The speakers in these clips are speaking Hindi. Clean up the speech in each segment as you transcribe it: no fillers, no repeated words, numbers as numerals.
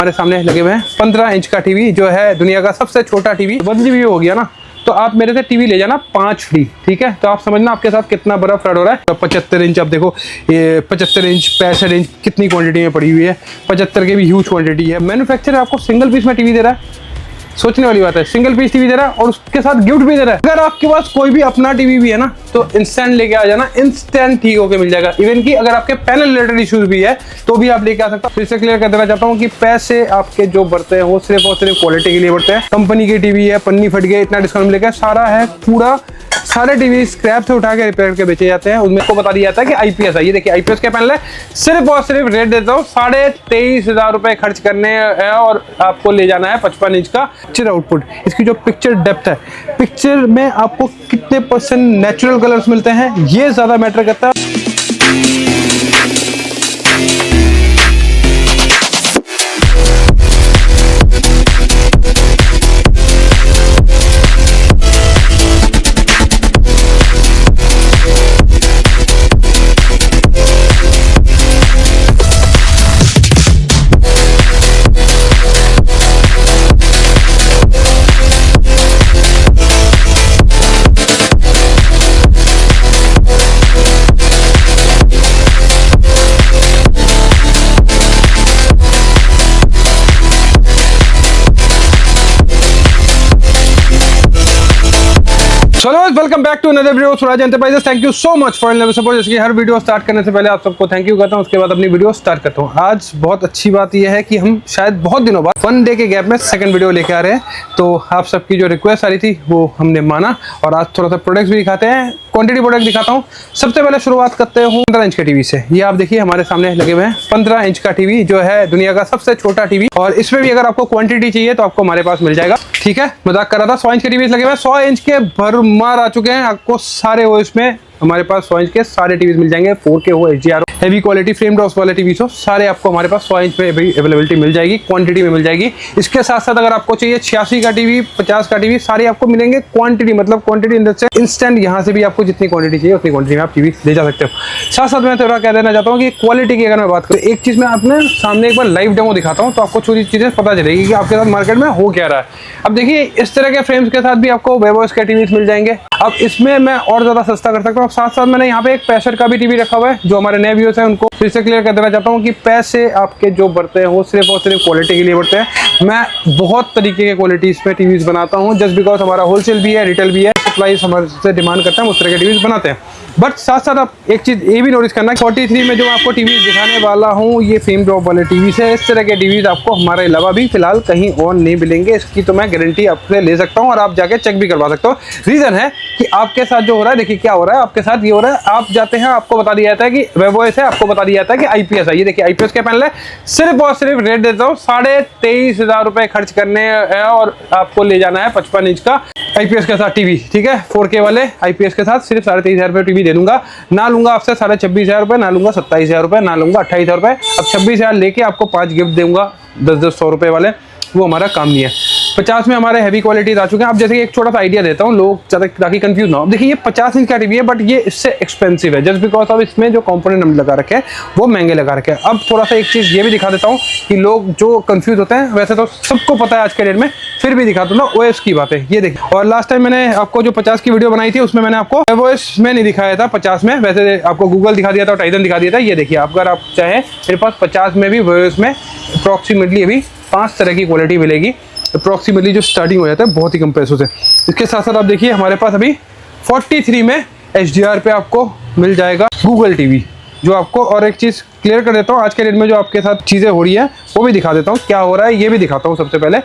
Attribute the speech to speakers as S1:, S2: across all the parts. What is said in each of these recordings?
S1: हमारे सामने लगे हुए हैं 15 इंच का टीवी, जो है दुनिया का सबसे छोटा टीवी। 1 GB हो गया ना, तो आप मेरे से टीवी ले जाना 5 फ्री, ठीक है। तो आप समझना आपके साथ कितना बड़ा फ्रॉड हो रहा है। तो 75 इंच, आप देखो ये 75 इंच 65 इंच कितनी क्वांटिटी में पड़ी हुई है। 75 की भी ह्यूज क्वांटिटी है। मैन्युफैक्चरर आपको सिंगल पीस में टीवी दे रहा है, सोचने वाली बात है। सिंगल पीस टीवी दे रहा है और उसके साथ गिफ्ट भी दे रहा है। अगर आपके पास कोई भी अपना टीवी भी है ना, तो इंस्टेंट लेके आ जाना, इंस्टेंट ठीक होके मिल जाएगा। इवन कि अगर आपके पैनल रिलेटेड इश्यूज भी है तो भी आप लेके आ सकते हो। फिर से क्लियर कर देना चाहता हूँ कि पैसे आपके जो बढ़ते हैं वो सिर्फ और सिर्फ क्वालिटी के लिए बढ़ते हैं। कंपनी की टीवी है, पन्नी फट गई, इतना डिस्काउंट लेके सारा है पूरा। सारे टीवी स्क्रैप से उठा के रिपेयर के बेचे जाते हैं। उनमें को बता दिया जाता है कि आईपीएस है। ये देखिए आईपीएस के पैनल है। सिर्फ और सिर्फ रेट देता हूँ 23,500 रुपए खर्च करने हैं और आपको ले जाना है 55 इंच का पिक्चर आउटपुट। इसकी जो पिक्चर डेप्थ है, पिक्चर में आपको कितने % नेचुरल कलर्स मिलते हैं, ये ज्यादा मैटर करता है। चलो welcome back to another video Swaraj enterprises. Thank you so much for love support. जैसे कि हर वीडियो स्टार्ट करने से पहले आप सबको थैंक यू करता हूं, उसके बाद अपनी वीडियो स्टार्ट करता हूं। आज बहुत अच्छी बात यह है कि हम शायद बहुत दिनों बाद 1 डे के गैप में सेकंड वीडियो लेके आ रहे हैं। तो आप सबकी जो रिक्वेस्ट आ रही थी वो हमने माना और आज थोड़ा सा प्रोडक्ट्स भी दिखाते हैं, क्वांटिटी प्रोडक्ट दिखाता हूँ। सबसे पहले शुरुआत करते हैं 15 इंच के टीवी से। ये आप देखिए हमारे सामने लगे हुए हैं 15 इंच का टीवी, जो है दुनिया का सबसे छोटा टीवी। और इसमें भी अगर आपको क्वांटिटी चाहिए तो आपको हमारे पास मिल जाएगा, ठीक है। मजाक कर रहा था। 100 इंच के टीवी लगे हुए हैं, 100 इंच के भरमार आ चुके हैं आपको सारे। वो इसमें हमारे पास 100 इंच के सारे टीवीज मिल जाएंगे। 4K हो, HDR हो, हैवी क्वालिटी फ्रेम ड्रॉप्स वाले टीवी हो, सारे आपको हमारे पास 100 इंच में भी अवेलेबिलिटी मिल जाएगी, क्वांटिटी में मिल जाएगी। इसके साथ साथ अगर आपको चाहिए 86 का टीवी, 50 का टीवी, सारे आपको मिलेंगे क्वांटिटी, मतलब quantity in the sense instant. यहाँ से भी आपको जितनी क्वांटिटी चाहिए उतनी क्वांटिटी में आप टीवी ले जा सकते हो। साथ साथ मैं थोड़ा कह देना चाहता हूँ कि क्वालिटी की अगर मैं बात करूँ, एक चीज़ मैं अपने सामने एक बार लाइव डेमो दिखाता हूँ तो आपको छोटी चीज़ें पता चलेगी कि आपके साथ मार्केट में हो क्या रहा है। अब देखिए इस तरह के फ्रेम्स के साथ भी आपको वेवोस के टीवी मिल जाएंगे। अब इसमें मैं और ज़्यादा सस्ता कर सकता हूँ। साथ साथ मैंने यहाँ पे एक 65 का भी टीवी रखा हुआ है, जो हमारे नए व्यूअर्स हैं उनको फिर से क्लियर कर देना चाहता हूँ कि पैसे आपके जो बढ़ते हैं वो सिर्फ और सिर्फ क्वालिटी के लिए बढ़ते हैं। मैं बहुत तरीके के क्वालिटीज़ पे टीवीज़ बनाता हूँ, जस्ट बिकॉज हमारा होलसेल भी है, रिटेल भी है, सप्लाईज हमारे से डिमांड करते हैं, उस तरह के टीवीज़ बनाते हैं। बट साथ साथ आप एक चीज़ ये भी नोटिस करना, 43 में जो आपको टीवी दिखाने वाला हूँ ये फ्रेम ड्रॉप वाले टीवी है। इस तरह के टीवीज़ आपको हमारे अलावा भी फिलहाल कहीं और नहीं मिलेंगे। इसकी तो मैं गारंटी आपसे ले सकता हूँ और आप जाके चेक भी करवा सकते हो। रीज़न है कि आपके साथ जो हो रहा है, देखिए क्या हो रहा है आपके साथ, ये हो रहा है आप जाते हैं, आपको बता दिया जाता है कि वेवोस है, आपको बता दिया जाता है कि आईपीएस है। ये देखिए आईपीएस के पैनल है। सिर्फ और सिर्फ रेट देता हूँ 23,500 रुपए खर्च करने हैं और आपको ले जाना है 55 इंच का आईपीएस के साथ टीवी, ठीक है। 4K वाले आईपीएस के साथ सिर्फ 23,500 रुपए टीवी दे दूंगा। ना लूंगा आपसे 26,500 रुपए, ना लूंगा 27,000 रुपए, ना लूंगा 28,000 रुपए। अब 26,000 लेके आपको 5 गिफ्ट दूंगा 10-10 100 रुपए वाले, वो हमारा काम नहीं है। 50 में हमारे हैवी क्वालिटीज आ चुके हैं। अब जैसे कि एक छोटा सा आइडिया देता हूँ लोग ज़्यादा ताकि कंफ्यूज ना हो। देखिए ये 50 इंच का टीवी है बट ये इससे एक्सपेंसिव है, जस्ट बिकॉज ऑफ इसमें जो कंपोनेंट हम लगा रखे हैं वो महंगे लगा रखे हैं। अब थोड़ा सा एक चीज़ ये भी दिखा देता हूँ कि लोग जो कंफ्यूज होते हैं, वैसे तो सबको पता है आज के डेट में, फिर भी दिखा दूंगा ओएस की बात है। ये देखिए, और लास्ट टाइम मैंने आपको जो 50 की वीडियो बनाई थी उसमें मैंने आपको ओएस में नहीं दिखाया था 50 में, वैसे आपको गूगल दिखा दिया था और टाइटन दिखा दिया था। ये देखिए अगर आप चाहें मेरे पास 50 में भी ओएस में अप्रॉक्सीमेटली अभी 5 तरह की क्वालिटी मिलेगी। अप्रॉक्सीमेटली जो स्टार्टिंग हो जाता है बहुत ही कम पैसों से। इसके साथ साथ आप देखिए हमारे पास अभी 43 में HDR पे आपको मिल जाएगा गूगल टीवी, जो आपको, और एक चीज़ क्लियर कर देता हूँ आज के डेट में जो आपके साथ चीज़ें हो रही है वो भी दिखा देता हूँ क्या हो रहा है। ये भी दिखाता हूँ सबसे पहले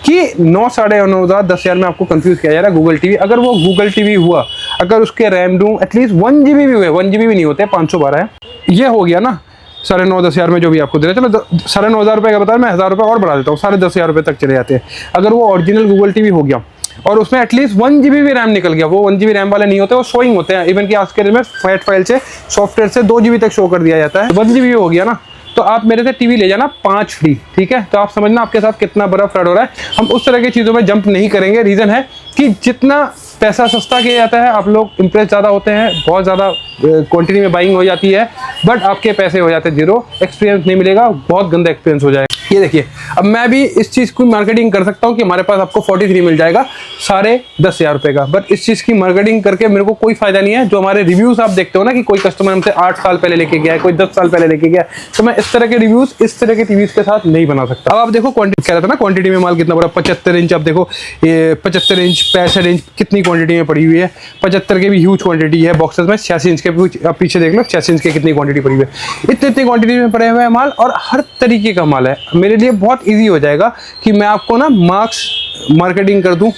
S1: कि 9, 9,500, 10,000 में आपको कंफ्यूज किया जा रहा है गूगल टीवी। अगर वो गूगल टीवी हुआ, अगर उसके रैम रोम एटलीस्ट 1 GB भी हुए, 1 GB भी नहीं होते, 512 है, ये हो गया ना 9,500-10,000 में जो भी आपको दे रहे। चलो 9,500 रुपये का बताया, मैं 1,000 रुपये और बढ़ा देता हूँ, 10,500 रुपये तक चले जाते हैं। अगर वो ओरिजिनल गूगल टीवी हो गया और उसमें एटलीस्ट 1 GB भी रैम निकल गया, वो 1 GB रैम वाले नहीं होते, वो शोइंग होते हैं। इवन कि आज के दिन में फैट फाइल से, सॉफ्टवेयर से 2 GB तक शो कर दिया जाता है। 1 GB हो गया ना, तो आप मेरे से टीवी ले जाना 5 फ्री, ठीक है। तो आप समझना आपके साथ कितना बड़ा फ्रॉड हो रहा है। हम उस तरह की चीज़ों में जंप नहीं करेंगे। रीज़न है कि जितना पैसा सस्ता किया जाता है आप लोग इंप्रेस ज़्यादा होते हैं, बहुत ज़्यादा क्वांटिटी में बाइंग हो जाती है, बट आपके पैसे हो जाते हैं जीरो, एक्सपीरियंस नहीं मिलेगा, बहुत गंदा एक्सपीरियंस हो जाएगा। ये देखिए, अब मैं भी इस चीज़ की मार्केटिंग कर सकता हूँ कि हमारे पास आपको 43 मिल जाएगा 10,500 रुपये का, बट इस चीज़ की मार्केटिंग करके मेरे को कोई फायदा नहीं है। जो हमारे रिव्यूज़ आप देखते हो ना कि कोई कस्टमर हमसे 8 साल पहले लेके गया है, कोई 10 साल पहले लेके गया, तो मैं इस तरह के रिव्यूज़ इस तरह के टीवीज़ के साथ नहीं बना सकता। अब आप देखो क्वांटिटी, कह रहा था ना क्वांटिटी में माल कितना बड़ा, 75 इंच। आप देखो ये 75 इंच 65 इंच कितनी क्वांटिटी में पड़ी हुई है। 75 के भी ह्यूज क्वांटिटी है बॉक्सेस में। 86 इंच के आप पीछे देख लो, 86 इंच के कितनी क्वांटिटी पड़ी हुई है। इतनी क्वांटिटी में पड़े हुए हैं माल, और हर तरीके का माल है। मेरे लिए बहुत ईजी हो जाएगा कि मैं आपको ना मार्क्स मार्केटिंग कर दूं।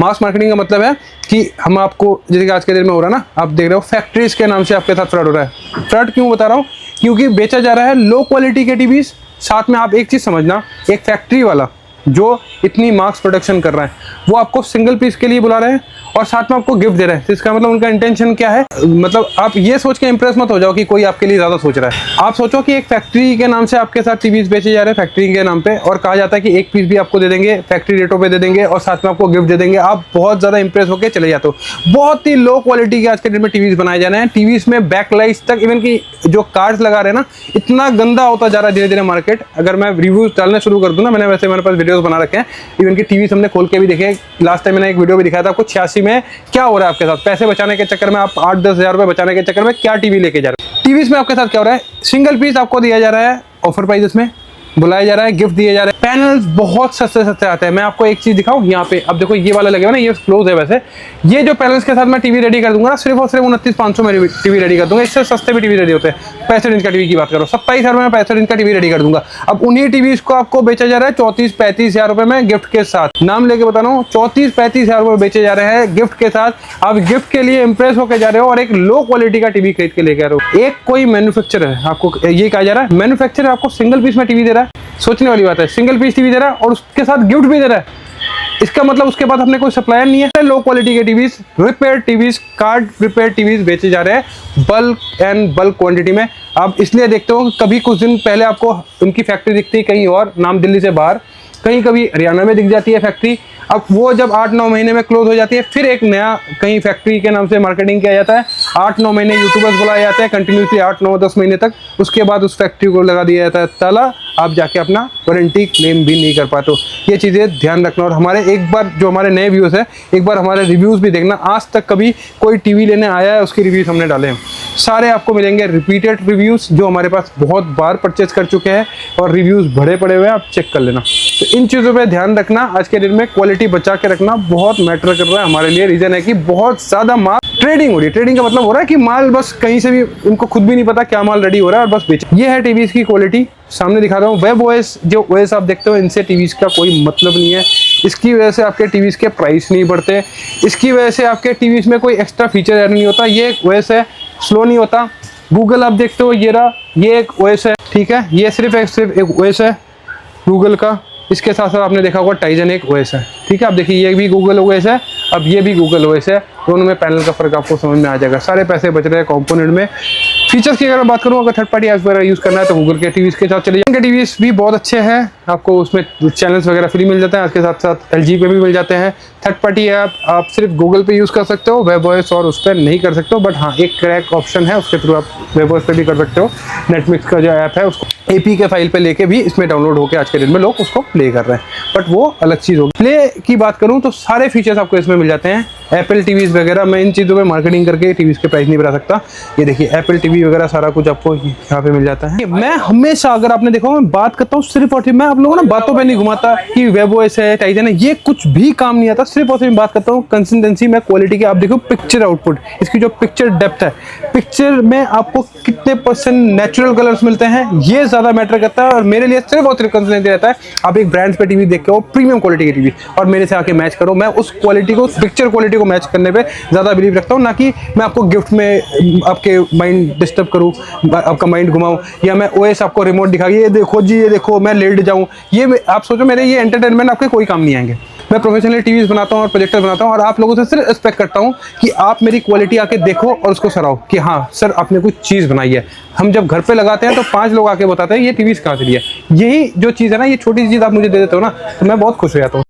S1: मास मार्केटिंग का मतलब है कि हम आपको, जैसे कि आज के दिन में हो रहा है ना, आप देख रहे हो फैक्ट्रीज के नाम से आपके साथ फ्रॉड हो रहा है। फ्रॉड क्यों बता रहा हूँ? क्योंकि बेचा जा रहा है लो क्वालिटी के टीवीज। साथ में आप एक चीज़ समझना, एक फैक्ट्री वाला जो इतनी मार्क्स प्रोडक्शन कर रहा है, वो आपको सिंगल पीस के लिए बुला रहे हैं और साथ में आपको गिफ्ट दे रहे हैं। तो इसका मतलब उनका इंटेंशन क्या है? मतलब आप ये सोच के इंप्रेस मत हो जाओ कि कोई आपके लिए ज़्यादा सोच रहा है। आप सोचो कि एक फैक्ट्री के नाम से आपके साथ टीवीज बेचे जा रहे हैं, फैक्ट्री के नाम पे, और कहा जाता है कि एक पीस भी आपको दे देंगे, फैक्ट्री रेटों पे दे देंगे और साथ में आपको गिफ्ट दे देंगे। आप बहुत ज़्यादा इंप्रेस होकर चले जाते हो। बहुत ही लो क्वालिटी के आज के दिन में टीवीज बनाए जा रहे हैं। टीवीज में बैकलाइट्स तक, इवन की जो कार्ड्स लगा रहे हैं ना, इतना गंदा होता जा रहा है धीरे धीरे मार्केट। अगर मैं रिव्यूज डालने शुरू कर दूँ ना, मैंने वैसे मेरे पास वीडियोस बना रखे हैं, इवन की टीवी हमने खोल के भी देखे। लास्ट टाइम मैंने एक वीडियो भी दिखाया था आपको, 86 में क्या हो रहा है आपके साथ। पैसे बचाने के चक्कर में आप 8-10 हज़ार रुपए बचाने के चक्कर में क्या टीवी लेके जा रहे हैं। टीवीज में आपके साथ क्या हो रहा है? सिंगल पीस आपको दिया जा रहा है ऑफर प्राइस में, बुलाया जा रहा है, गिफ्ट दिए जा रहे हैं। पैनल्स बहुत सस्ते सस्ते आते हैं। मैं आपको एक चीज दिखाऊं, यहाँ पे अब देखो ये वाला लगेगा ना, ये क्लोज है। वैसे ये जो पैनल्स के साथ मैं टीवी रेडी कर दूंगा ना, सिर्फ और सिर्फ 29,500 में टीवी रेडी कर दूंगा। इससे सस्ते भी टीवी रेडी होते हैं। 65 इंच का टीवी की बात करो, 27,000 में 65 इंच का टीवी रेडी कर दूंगा। अब उन्हीं टीवी को आपको बेचा जा रहा है 34-35 हज़ार रुपए में गिफ्ट के साथ। नाम लेके बता रहा हूँ, 34-35 हज़ार रुपए बेचे जा रहे हैं गिफ्ट के साथ। आप गिफ्ट के लिए इंप्रेस होकर जा रहे हो और एक लो क्वालिटी का टीवी खरीद के लेके आ रहे हो। एक कोई मैन्युफैक्चरर है, आपको ये कहा जा रहा है, मैन्युफैक्चरर आपको सिंगल पीस में टीवी दे रहा है। सोचने वाली बात है, सिंगल पीस टीवी दे रहा है और उसके साथ गिफ्ट भी दे रहा है। इसका मतलब उसके बाद अपने कोई सप्लायर नहीं है। लो क्वालिटी के TVs, repair TVs, card repair TVs बेचे जा रहे हैं बल्क एंड बल्क क्वांटिटी में। आप इसलिए देखते हो कभी कुछ दिन पहले आपको उनकी फैक्ट्री दिखती है कहीं और, नाम दिल्ली से बाहर, कहीं कभी हरियाणा में दिख जाती है फैक्ट्री। अब वो जब 8-9 महीने में क्लोज हो जाती है, फिर एक नया कहीं फैक्ट्री के नाम से मार्केटिंग किया जाता है। 8-9 महीने यूट्यूबर्स बुलाए जाते हैं कंटिन्यूसली, 8-9-10 महीने तक। उसके बाद उस फैक्ट्री को लगा दिया जाता है ताला। आप जाके अपना वारंटी क्लेम भी नहीं कर पाते हो। ये चीज़ें ध्यान रखना। और हमारे एक बार जो हमारे नए व्यूज़ हैं, एक बार हमारे रिव्यूज़ भी देखना। आज तक कभी कोई टीवी लेने आया है उसके रिव्यूज़ हमने डाले हैं, सारे आपको मिलेंगे रिपीटेड रिव्यूज़ जो हमारे पास बहुत बार परचेज कर चुके हैं और रिव्यूज़ भरे पड़े हुए हैं, आप चेक कर लेना। तो इन चीज़ों पे ध्यान रखना। आज के दिन में क्वालिटी बचा के रखना बहुत मैटर कर रहा है हमारे लिए। रीज़न है कि बहुत ज़्यादा माल ट्रेडिंग हो रही है। ट्रेडिंग का मतलब हो रहा है कि माल बस कहीं से भी, उनको खुद भी नहीं पता क्या माल रेडी हो रहा है और बस बेच। ये है टीवीज़ की क्वालिटी, सामने दिखा रहा हूँ। वेब ओएस, जो ओएस आप देखते हो, इनसे टीवीज़ का कोई मतलब नहीं है। इसकी वजह से आपके टीवीज़ के प्राइस नहीं बढ़ते, इसकी वजह से आपके टीवीज़ में कोई एक्स्ट्रा फीचर ऐड नहीं होता। ये एक ओएस है, स्लो नहीं होता। गूगल आप देखते हो, ये रहा, ये एक ओएस है, ठीक है। ये सिर्फ एक ओएस है गूगल का। इसके साथ साथ आपने देखा होगा टाइजन एक ओएस है, ठीक है। आप देखिए ये भी गूगल ओएस है, अब ये भी गूगल ओएस है। दोनों में पैनल का फर्क आपको समझ में आ जाएगा। सारे पैसे बच रहे हैं कंपोनेंट में। फीचर्स की अगर मैं बात करूँ, अगर थर्ड पार्टी ऐप्स वगैरह यूज़ करना है तो गूगल के टीवीज़ के साथ चलिए। उनके टीवीज़ भी बहुत अच्छे हैं, आपको उसमें चैनल्स वगैरह फ्री मिल जाते हैं। इसके साथ साथ LG पे भी मिल जाते हैं। थर्ड पार्टी ऐप आप सिर्फ गूगल पे यूज़ कर सकते हो, वेब ओएस और उस पर नहीं कर सकते हो। बट हाँ, एक क्रैक ऑप्शन है, उसके थ्रू आप वेब ओएस पे भी कर सकते हो। नेटफ्लिक्स का जो ऐप है उसको APK फाइल पे लेके भी इसमें डाउनलोड होकर आज के दिन में लोग उसको प्ले कर रहे हैं, बट वो अलग चीज़ होगी। प्ले की बात करूँ तो सारे फीचर्स आपको इसमें मिल जाते हैं। एप्पल टीवीज़ वगैरह, मैं इन चीज़ों में मार्केटिंग करके टीवीज़ के प्राइस नहीं बढ़ा सकता। ये देखिए एप्पल टीवी वगैरह सारा कुछ आपको यहाँ पे मिल जाता है। मैं हमेशा, अगर आपने देखा, मैं बात करता हूँ सिर्फ और सिर्फ, मैं आप लोगों ना बातों पे नहीं घुमाता कि वेब ओएस है, टाइजन है, ये कुछ भी काम नहीं आता। सिर्फ और सिर्फ बात करता हूँ कंसिस्टेंसी में, क्वालिटी की। आप देखो पिक्चर आउटपुट, इसकी जो पिक्चर डेप्थ है, पिक्चर में आपको कितने % नेचुरल कलर्स मिलते हैं, ये ज़्यादा मैटर करता है। और मेरे लिए सिर्फ और सिर्फ कंसिस्टेंसी रहता है। आप एक ब्रांड पे टीवी देख के हो, प्रीमियम क्वालिटी की टीवी, और मेरे से आके मैच करो। मैं उस क्वालिटी को, पिक्चर क्वालिटी को मैच करने पे ज़्यादा बिलीव रखता हूँ, ना कि मैं आपको गिफ्ट में आपके माइंड डिस्टर्ब करूँ, आपका माइंड घुमाऊँ, या मैं ओएस आपको रिमोट दिखा के ये देखो जी, ये देखो, मैं लेट जाऊँ। ये आप सोचो, मेरे ये एंटरटेनमेंट आपके कोई काम नहीं आएंगे। मैं प्रोफेशनली टीवीज़ बनाता हूँ और प्रोजेक्टर बनाता हूँ, और आप लोगों से सिर्फ एक्सपेक्ट करता हूँ कि आप मेरी क्वालिटी आके देखो और उसको सराहो कि हाँ सर आपने कुछ चीज़ बनाई है। हम जब घर पे लगाते हैं तो 5 लोग आके बताते हैं ये टीवीज़ कहाँ से लिया। यही जो चीज़ है ना, ये छोटी चीज़ आप मुझे दे देते हो ना, तो मैं बहुत खुश हो जाता हूँ।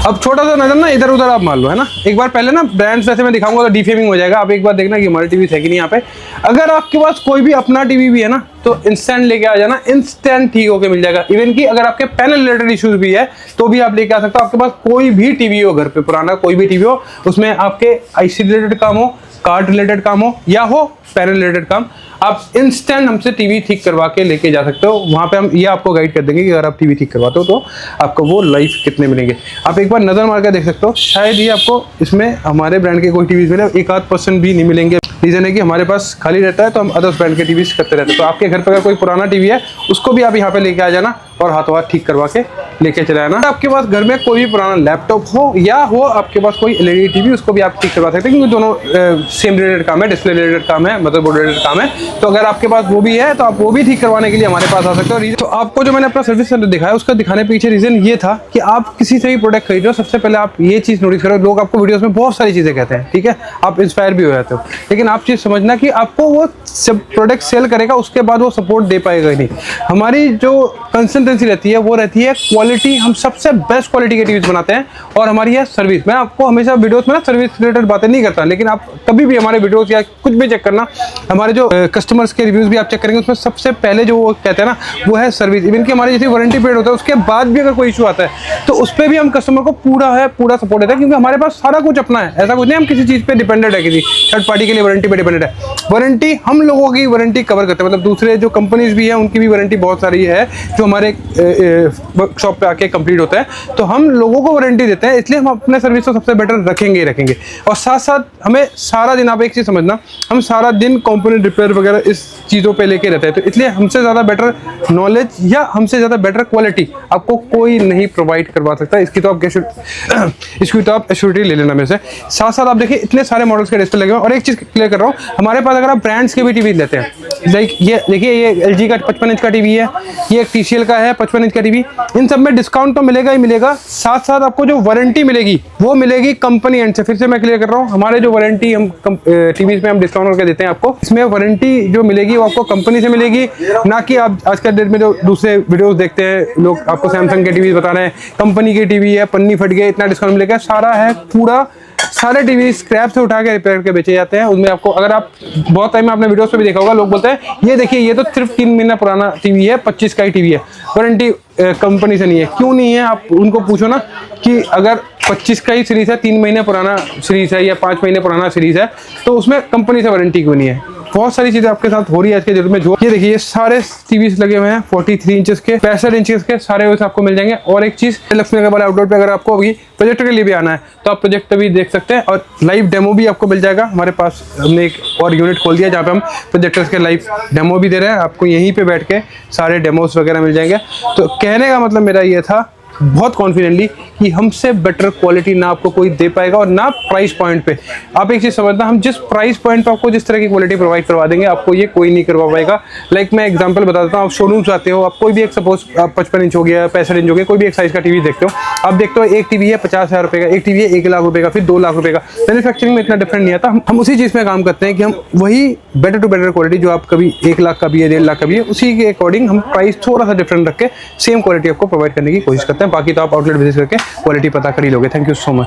S1: अब छोटा सा नजर ना इधर उधर आप मान लो, है ना। एक बार पहले ना ब्रांड्स वैसे मैं दिखाऊंगा तो डिफेमिंग हो जाएगा। आप एक बार देखना कि हमारे टीवी है कि नहीं यहाँ पे। अगर आपके पास कोई भी अपना टीवी भी है ना तो इंस्टेंट लेके आ जाना, इंस्टेंट ठीक होके मिल जाएगा। इवन कि अगर आपके पैनल रिलेटेड इश्यूज भी है तो भी आप लेके आ सकते हो। आपके पास कोई भी टीवी हो घर पे, पुराना कोई भी टीवी हो, उसमें आपके आईसी रिलेटेड काम हो, कार्ड रिलेटेड काम हो या हो पैनल रिलेटेड काम, आप इंस्टेंट हमसे टीवी ठीक करवा के लेके जा सकते हो। वहां पे हम ये आपको गाइड कर देंगे कि अगर आप टीवी ठीक करवाते हो तो आपको वो लाइफ कितने मिलेंगे। आप एक बार नजर मार के देख सकते हो, शायद ये आपको इसमें हमारे ब्रांड के कोई टीवी मिले, 1-8% भी नहीं मिलेंगे। रीजन है कि हमारे पास खाली रहता है तो हम अदर्स ब्रांड के टीवी करते रहते हैं। तो आपके घर पर अगर कोई पुराना टीवी है उसको भी आप यहाँ पे लेके आ जाना और हाथों हाथ ठीक करवा के लेके चले आना। आपके पास घर में कोई भी पुराना लैपटॉप हो या हो आपके पास कोई एलईडी टीवी, उसको भी आप ठीक करवा सकते हैं, क्योंकि दोनों सेम रिलेटेड काम है, डिस्प्ले रिलेटेड काम है, मदरबोर्ड रिलेटेड काम है। तो अगर आपके पास वो भी है तो आप वो भी ठीक करवाने के लिए हमारे पास आ सकते हो। तो आपको जो मैंने अपना सर्विस सेंटर दिखाया उसका दिखाने पीछे रीजन ये था कि आप किसी से भी प्रोडक्ट खरीद रहे हो, सबसे पहले आप ये चीज नोटिस करो। लोग आपको वीडियोस में बहुत सारी चीजें कहते हैं, ठीक है, आप इंस्पायर भी हो जाते हो, लेकिन आप चीज समझना कि आपको वो प्रोडक्ट सेल करेगा उसके बाद वो सपोर्ट दे पाएगा ही नहीं। हमारी जो कंसिस्टेंसी रहती है वो रहती है क्वालिटी। हम सबसे बेस्ट क्वालिटी के टीवीज बनाते हैं और हमारी है सर्विस। मैं आपको हमेशा वीडियोस में ना सर्विस रिलेटेड बातें नहीं करता, लेकिन आप कभी भी हमारे वीडियोस या कुछ भी चेक करना, हमारे जो कस्टमर्स के रिव्यूज भी आप चेक करेंगे, उसमें सबसे पहले जो वो कहते हैं ना वो है सर्विस। इवन कि हमारी जैसे वारंटी पीरियड होता है उसके बाद भी अगर कोई इशू आता है तो उस पर भी हम कस्टमर को पूरा सपोर्ट देते हैं, क्योंकि हमारे पास सारा कुछ अपना है। ऐसा कुछ नहीं हम किसी चीज पे डिपेंडेंट है, किसी थर्ड पार्टी के लिए वारंटी पे डिपेंडेंट है। वारंटी हम लोगों की वारंटी कवर करते हैं, मतलब दूसरे जो कंपनीज भी है उनकी भी वारंटी बहुत सारी है जो हमारे वर्कशॉप पे आके कंप्लीट होता है। तो हम लोगों को वारंटी देते हैं, इसलिए हम अपने सर्विस को सबसे बेटर रखेंगे। और साथ साथ हमें सारा दिन, आप एक चीज समझना, हम सारा दिन कंपोनेंट रिपेयर वगैरह इस चीज़ों पे लेके रहते हैं। तो इसलिए हमसे ज़्यादा बेटर नॉलेज या हमसे ज़्यादा बेटर क्वालिटी आपको कोई नहीं प्रोवाइड करवा सकता। इसकी तो आप एश्योरिटी ले लेना मेरे से। साथ साथ आप देखिए इतने सारे मॉडल्स के डिस्प्ले लगे हुए हैं। और एक चीज़ क्लियर कर रहा हूँ, हमारे पास अगर आप ब्रांड्स के भी टीवी लेते हैं, लाइक ये देखिए, ये LG का 55 इंच का टीवी है, ये TCL का है 55 इंच का टीवी, इन सब में डिस्काउंट तो मिलेगा ही मिलेगा। साथ साथ आपको जो वारंटी मिलेगी वो मिलेगी कंपनी एंड से। फिर से मैं क्लियर कर रहा हूँ, हमारे जो वारंटी हम टीवीज में हम डिस्काउंट करके देते हैं आपको, इसमें वारंटी जो मिलेगी वो आपको कंपनी से मिलेगी, ना कि आप आज के डेट में जो दूसरे वीडियोस देखते हैं लोग आपको सैमसंग के टीवी बता रहे हैं कंपनी की टीवी है, पन्नी फट गई, इतना डिस्काउंट मिलेगा। सारा है पूरा, सारे टीवी स्क्रैप से उठा के रिपेयर करके बेचे जाते हैं। उनमें आपको, अगर आप बहुत टाइम में आपने वीडियोस पे भी देखा होगा, लोग बोलते हैं ये देखिए ये तो सिर्फ 3 महीना पुराना टीवी है, 25 का ही टीवी है, वारंटी कंपनी से नहीं है। क्यों नहीं है, आप उनको पूछो ना कि अगर 25 का ही सीरीज है, 3 महीने पुराना सीरीज है या 5 महीने पुराना सीरीज है, तो उसमें कंपनी से वारंटी क्यों नहीं है। बहुत सारी चीजें आपके साथ हो रही है आज के डेट में। जो ये देखिए, ये सारे टीवीज लगे हुए हैं 43 इंचेस के, 65 इंचेस के, सारे वैसे आपको मिल जाएंगे। और एक चीज, लक्ष्मी नगर वाले आउटडोर पे अगर आपको अभी प्रोजेक्ट के लिए भी आना है तो आप प्रोजेक्ट भी देख सकते हैं और लाइव डेमो भी आपको मिल जाएगा। हमारे पास हमने एक और यूनिट खोल दिया जहाँ पे हम प्रोजेक्टर्स के लाइव डेमो भी दे रहे हैं। आपको यहीं पे बैठ के सारे डेमोस वगैरह मिल जाएंगे। तो कहने का मतलब मेरा ये था बहुत कॉन्फिडेंटली कि हमसे बेटर क्वालिटी ना आपको कोई दे पाएगा और ना प्राइस पॉइंट पे। आप एक चीज समझना, हम जिस प्राइस पॉइंट पे आपको जिस तरह की क्वालिटी प्रोवाइड करवा देंगे, आपको ये कोई नहीं करवा पाएगा। लाइक मैं एग्जांपल बता देता हूँ, आप शोरूम से आते हो, आप कोई भी एक सपोज 55 इंच हो गया, 65 इंच हो गया, कोई भी एक साइज का टीवी देखते हो, आप देखते हो एक टीवी है 50,000 रुपये का, एक टीवी है 1 लाख रुपये का, फिर 2 लाख रुपये का। मैन्युफैक्चरिंग में इतना डिफरेंट नहीं आता। हम उसी चीज़ में काम करते हैं कि हम वही बेटर टू बेटर क्वालिटी, जो आप कभी 1 लाख का भी है, 1.5 लाख का भी है, उसी के अकॉर्डिंग हम प्राइस थोड़ा सा डिफरेंट रख के सेम क्वालिटी आपको प्रोवाइड करने की कोशिश करते हैं। बाकी तो आप आउटलेट विजिट करके क्वालिटी पता कर ही लोगे। Thank you so much.